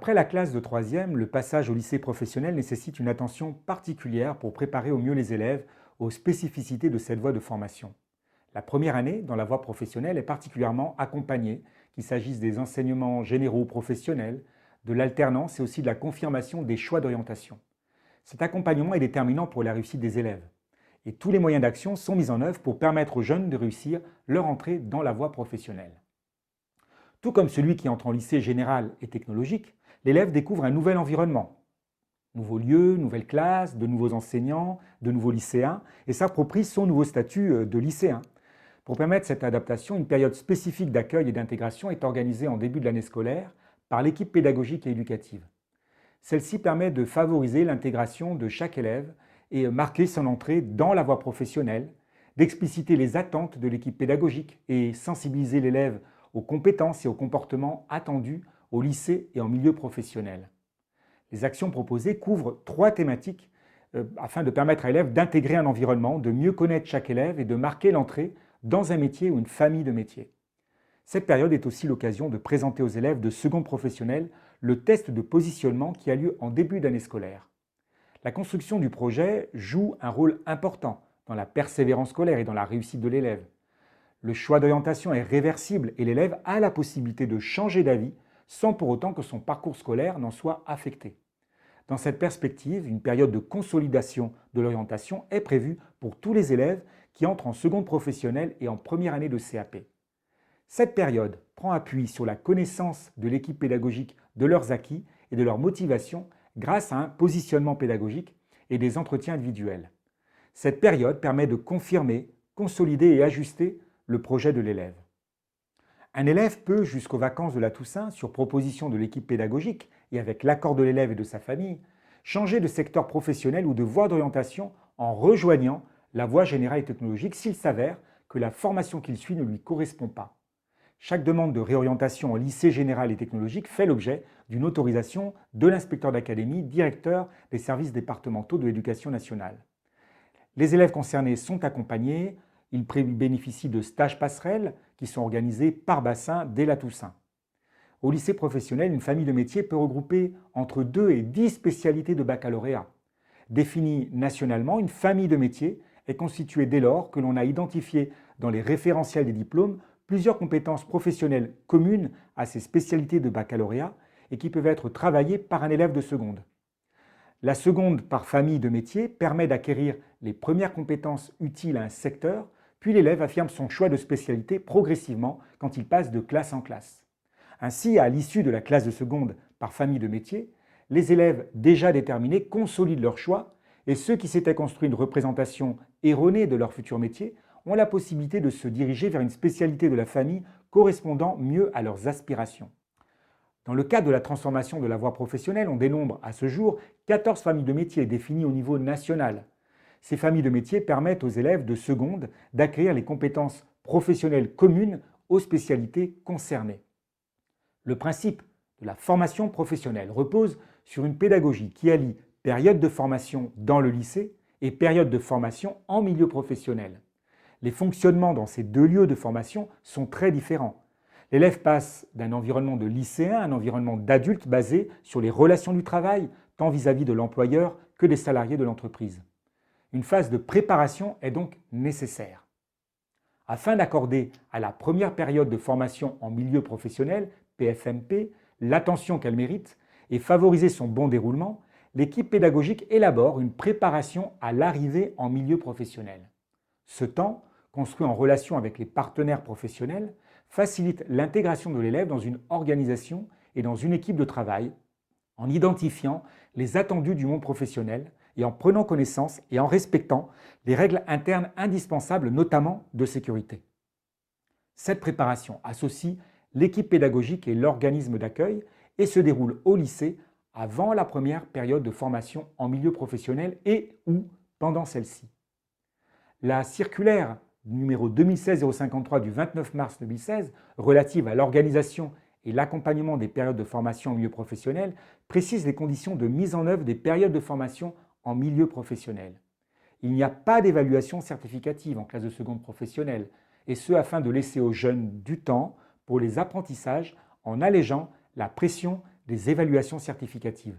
Après la classe de troisième, le passage au lycée professionnel nécessite une attention particulière pour préparer au mieux les élèves aux spécificités de cette voie de formation. La première année dans la voie professionnelle est particulièrement accompagnée, qu'il s'agisse des enseignements généraux professionnels, de l'alternance et aussi de la confirmation des choix d'orientation. Cet accompagnement est déterminant pour la réussite des élèves. Et tous les moyens d'action sont mis en œuvre pour permettre aux jeunes de réussir leur entrée dans la voie professionnelle. Tout comme celui qui entre en lycée général et technologique, l'élève découvre un nouvel environnement. Nouveaux lieux, nouvelles classes, de nouveaux enseignants, de nouveaux lycéens, et s'approprie son nouveau statut de lycéen. Pour permettre cette adaptation, une période spécifique d'accueil et d'intégration est organisée en début de l'année scolaire par l'équipe pédagogique et éducative. Celle-ci permet de favoriser l'intégration de chaque élève et marquer son entrée dans la voie professionnelle, d'expliciter les attentes de l'équipe pédagogique et sensibiliser l'élève aux compétences et aux comportements attendus au lycée et en milieu professionnel. Les actions proposées couvrent trois thématiques afin de permettre à l'élève d'intégrer un environnement, de mieux connaître chaque élève et de marquer l'entrée dans un métier ou une famille de métiers. Cette période est aussi l'occasion de présenter aux élèves de seconde professionnelle le test de positionnement qui a lieu en début d'année scolaire. La construction du projet joue un rôle important dans la persévérance scolaire et dans la réussite de l'élève. Le choix d'orientation est réversible et l'élève a la possibilité de changer d'avis sans pour autant que son parcours scolaire n'en soit affecté. Dans cette perspective, une période de consolidation de l'orientation est prévue pour tous les élèves qui entrent en seconde professionnelle et en première année de CAP. Cette période prend appui sur la connaissance de l'équipe pédagogique de leurs acquis et de leur motivation grâce à un positionnement pédagogique et des entretiens individuels. Cette période permet de confirmer, consolider et ajuster le projet de l'élève. Un élève peut, jusqu'aux vacances de la Toussaint, sur proposition de l'équipe pédagogique et avec l'accord de l'élève et de sa famille, changer de secteur professionnel ou de voie d'orientation en rejoignant la voie générale et technologique s'il s'avère que la formation qu'il suit ne lui correspond pas. Chaque demande de réorientation en lycée général et technologique fait l'objet d'une autorisation de l'inspecteur d'académie, directeur des services départementaux de l'éducation nationale. Les élèves concernés sont accompagnés, ils bénéficient de stages passerelles qui sont organisés par bassin dès la Toussaint. Au lycée professionnel, une famille de métiers peut regrouper entre 2 et 10 spécialités de baccalauréat. Définie nationalement, une famille de métiers est constituée dès lors que l'on a identifié dans les référentiels des diplômes plusieurs compétences professionnelles communes à ces spécialités de baccalauréat et qui peuvent être travaillées par un élève de seconde. La seconde par famille de métiers permet d'acquérir les premières compétences utiles à un secteur, puis l'élève affirme son choix de spécialité progressivement quand il passe de classe en classe. Ainsi, à l'issue de la classe de seconde par famille de métiers, les élèves déjà déterminés consolident leur choix et ceux qui s'étaient construits une représentation erronée de leur futur métier ont la possibilité de se diriger vers une spécialité de la famille correspondant mieux à leurs aspirations. Dans le cadre de la transformation de la voie professionnelle, on dénombre à ce jour 14 familles de métiers définies au niveau national. Ces familles de métiers permettent aux élèves de seconde d'acquérir les compétences professionnelles communes aux spécialités concernées. Le principe de la formation professionnelle repose sur une pédagogie qui allie période de formation dans le lycée et période de formation en milieu professionnel. Les fonctionnements dans ces deux lieux de formation sont très différents. L'élève passe d'un environnement de lycéen à un environnement d'adulte basé sur les relations du travail, tant vis-à-vis de l'employeur que des salariés de l'entreprise. Une phase de préparation est donc nécessaire. Afin d'accorder à la première période de formation en milieu professionnel, PFMP, l'attention qu'elle mérite et favoriser son bon déroulement, l'équipe pédagogique élabore une préparation à l'arrivée en milieu professionnel. Ce temps, construit en relation avec les partenaires professionnels, facilite l'intégration de l'élève dans une organisation et dans une équipe de travail, en identifiant les attendus du monde professionnel et en prenant connaissance et en respectant les règles internes indispensables, notamment de sécurité. Cette préparation associe l'équipe pédagogique et l'organisme d'accueil et se déroule au lycée avant la première période de formation en milieu professionnel et ou pendant celle-ci. La circulaire numéro 2016-053 du 29 mars 2016 relative à l'organisation et l'accompagnement des périodes de formation en milieu professionnel précise les conditions de mise en œuvre des périodes de formation en milieu professionnel. Il n'y a pas d'évaluation certificative en classe de seconde professionnelle, et ce afin de laisser aux jeunes du temps pour les apprentissages en allégeant la pression des évaluations certificatives.